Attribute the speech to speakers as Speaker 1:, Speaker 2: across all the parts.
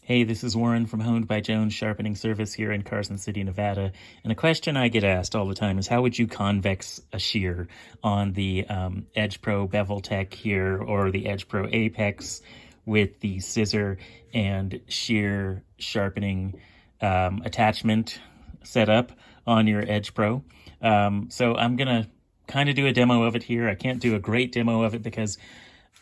Speaker 1: Hey, this is Warren from Honed by Jones Sharpening Service here in Carson City, Nevada. And a question I get asked all the time is how would you convex a shear on the Edge Pro Bevel Tech here or the Edge Pro Apex with the scissor and shear sharpening attachment set up on your Edge Pro. So I'm going to kind of do a demo of it here. I can't do a great demo of it because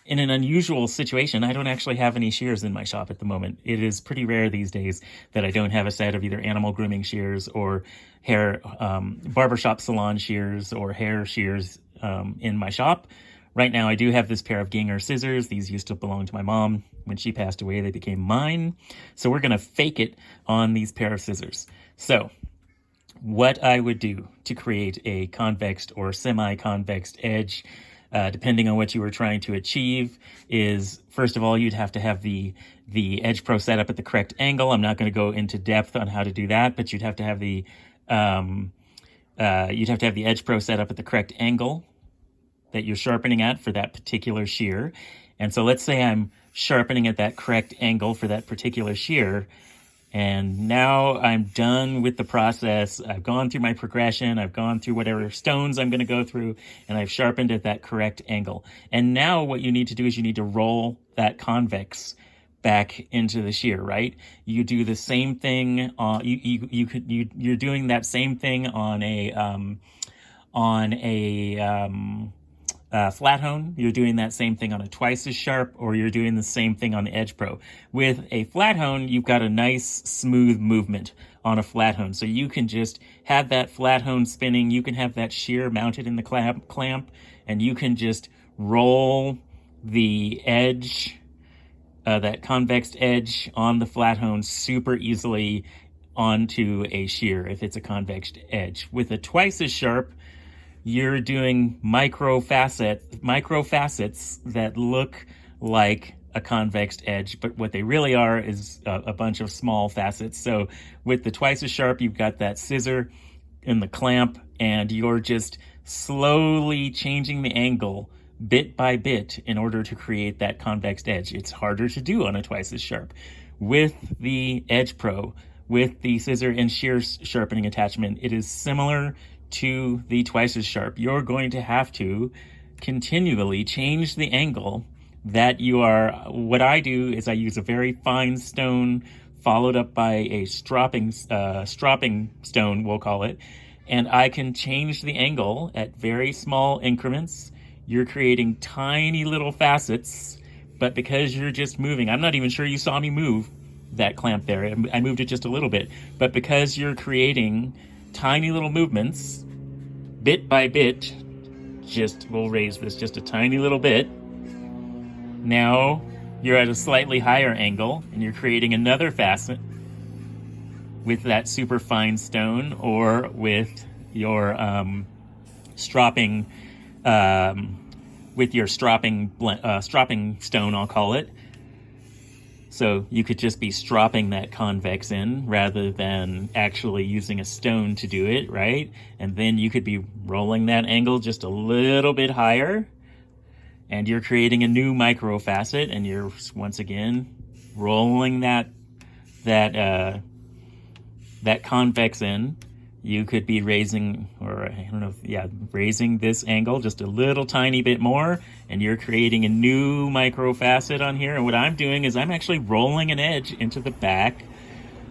Speaker 1: in an unusual situation, I don't actually have any shears in my shop at the moment. It is pretty rare these days that I don't have a set of either animal grooming shears or hair, barbershop salon shears or hair shears in my shop. Right now, I do have this pair of Ginger scissors. These used to belong to my mom. When she passed away, they became mine. So we're going to fake it on these pair of scissors. So what I would do to create a convexed or semi-convexed edge, depending on what you were trying to achieve, is first of all, you'd have to have the Edge Pro set up at the correct angle. I'm not going to go into depth on how to do that, but you'd have to have the Edge Pro set up at the correct angle that you're sharpening at for that particular shear. And so let's say I'm sharpening at that correct angle for that particular shear. And now I'm done with the process. I've gone through my progression. I've gone through whatever stones I'm going to go through, and I've sharpened at that correct angle. And now what you need to do is you need to roll that convex back into the shear, right? You do the same thing on you're doing that same thing on a flat hone. You're doing that same thing on a twice as sharp, or you're doing the same thing on the Edge Pro. With a flat hone, you've got a nice smooth movement on a flat hone. So you can just have that flat hone spinning. You can have that shear mounted in the clamp, and you can just roll the edge, that convexed edge on the flat hone super easily onto a shear if it's a convex edge. With a twice as sharp, you're doing micro-facets that look like a convex edge, but what they really are is a bunch of small facets. So with the twice as sharp, you've got that scissor in the clamp, and you're just slowly changing the angle bit by bit in order to create that convex edge. It's harder to do on a twice as sharp. With the Edge Pro, with the scissor and shear sharpening attachment, it is similar to the twice as sharp. You're going to have to continually change the angle that you are. What I do is I use a very fine stone followed up by a stropping stone, we'll call it, and I can change the angle at very small increments. You're creating tiny little facets, but because you're just moving, I'm not even sure you saw me move that clamp there. I moved it just a little bit, but because you're creating tiny little movements, bit by bit, we'll raise this just a tiny little bit. Now you're at a slightly higher angle, and you're creating another facet with that super fine stone, or with your stropping stone, I'll call it. So you could just be stropping that convex in rather than actually using a stone to do it, right? And then you could be rolling that angle just a little bit higher, and you're creating a new micro-facet, and you're once again rolling that convex in. You could be raising, raising this angle just a little tiny bit more, and you're creating a new micro-facet on here. And what I'm doing is I'm actually rolling an edge into the back,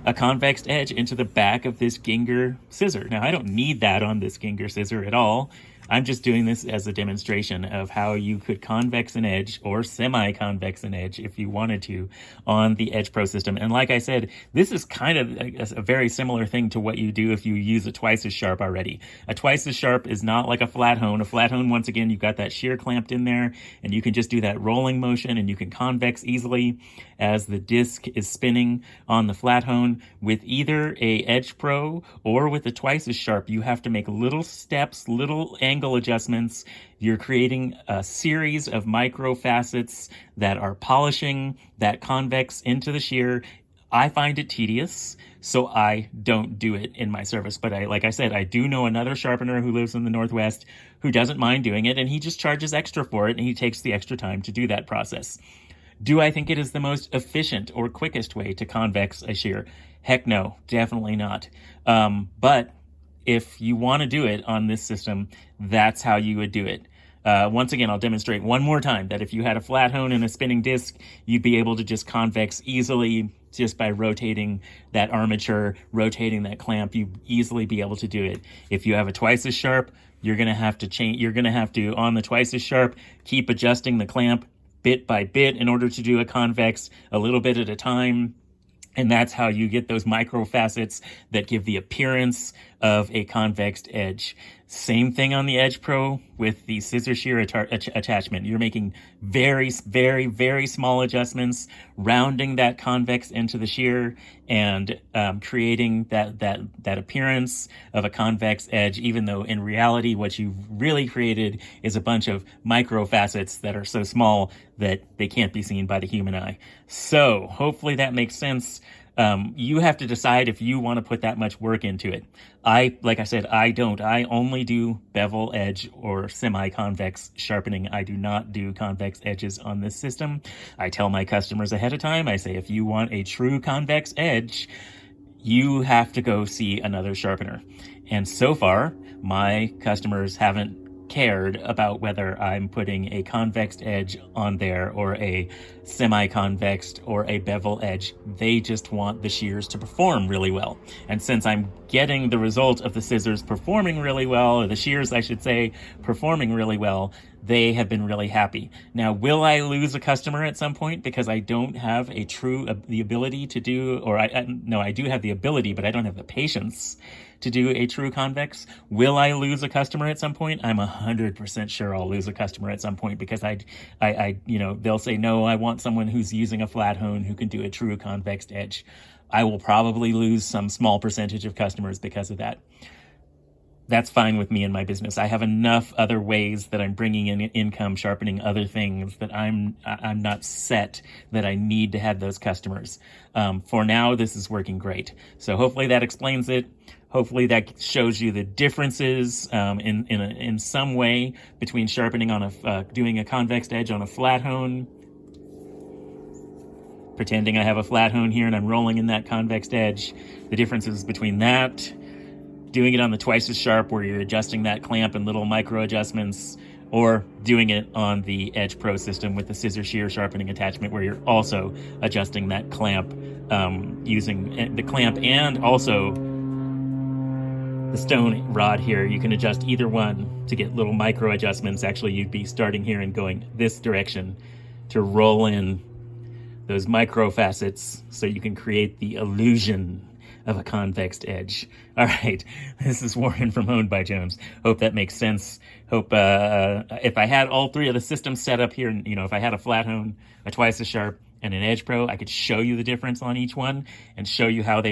Speaker 1: a convex edge into the back of this Ginger scissor. Now, I don't need that on this Ginger scissor at all. I'm just doing this as a demonstration of how you could convex an edge or semi-convex an edge if you wanted to on the Edge Pro system. And like I said, this is kind of a very similar thing to what you do if you use a twice as sharp already. A twice as sharp is not like a flat hone. A flat hone, once again, you've got that shear clamped in there, and you can just do that rolling motion, and you can convex easily as the disc is spinning on the flat hone. With either a Edge Pro or with a twice as sharp, you have to make little steps, little angle adjustments. You're creating a series of micro facets that are polishing that convex into the shear. I find it tedious, so I don't do it in my service. But like I said, I do know another sharpener who lives in the Northwest who doesn't mind doing it, and he just charges extra for it, and he takes the extra time to do that process. Do I think it is the most efficient or quickest way to convex a shear? Heck no, definitely not. But if you want to do it on this system, that's how you would do it. Once again, I'll demonstrate one more time that if you had a flat hone and a spinning disc, you'd be able to just convex easily just by rotating that armature, rotating that clamp. You'd easily be able to do it. If you have a twice as sharp, you're going to have to change. You're going to have to, on the twice as sharp, keep adjusting the clamp bit by bit in order to do a convex, a little bit at a time. And that's how you get those micro-facets that give the appearance of a convexed edge. Same thing on the Edge Pro with the scissor shear attachment. You're making very, very, very small adjustments, rounding that convex into the shear and creating that appearance of a convex edge, even though in reality what you've really created is a bunch of micro-facets that are so small that they can't be seen by the human eye. So hopefully that makes sense. You have to decide if you want to put that much work into it. Like I said, I don't. I only do bevel edge or semi-convex sharpening. I do not do convex edges on this system. I tell my customers ahead of time, I say, if you want a true convex edge, you have to go see another sharpener. And so far, my customers haven't cared about whether I'm putting a convexed edge on there or a semi-convexed or a bevel edge. They just want the shears to perform really well. And since I'm getting the result of the scissors performing really well, or the shears, I should say, performing really well, they have been really happy. Now, will I lose a customer at some point because I don't have the ability to do, or I do have the ability, but I don't have the patience to do a true convex? Will I lose a customer at some point? I'm 100% sure I'll lose a customer at some point because they'll say, no, I want someone who's using a flat hone who can do a true convex edge. I will probably lose some small percentage of customers because of that. That's fine with me in my business. I have enough other ways that I'm bringing in income, sharpening other things, that I'm not set that I need to have those customers. For now, this is working great. So hopefully that explains it. Hopefully that shows you the differences in some way between sharpening on doing a convex edge on a flat hone, pretending I have a flat hone here and I'm rolling in that convex edge. The differences between that, doing it on the twice as sharp where you're adjusting that clamp and little micro adjustments, or doing it on the Edge Pro system with the scissor shear sharpening attachment where you're also adjusting that clamp using the clamp and also the stone rod here. You can adjust either one to get little micro adjustments. Actually, you'd be starting here and going this direction to roll in those micro facets so you can create the illusion of a convex edge. All right, this is Warren from Honed by Jones. Hope that makes sense. Hope if I had all three of the systems set up here, if I had a flat hone, a twice as sharp, and an Edge Pro, I could show you the difference on each one and show you how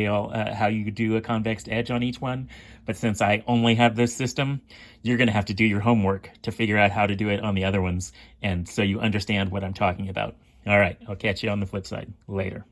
Speaker 1: how you do a convex edge on each one. But since I only have this system, you're going to have to do your homework to figure out how to do it on the other ones, and so you understand what I'm talking about. All right, I'll catch you on the flip side. Later.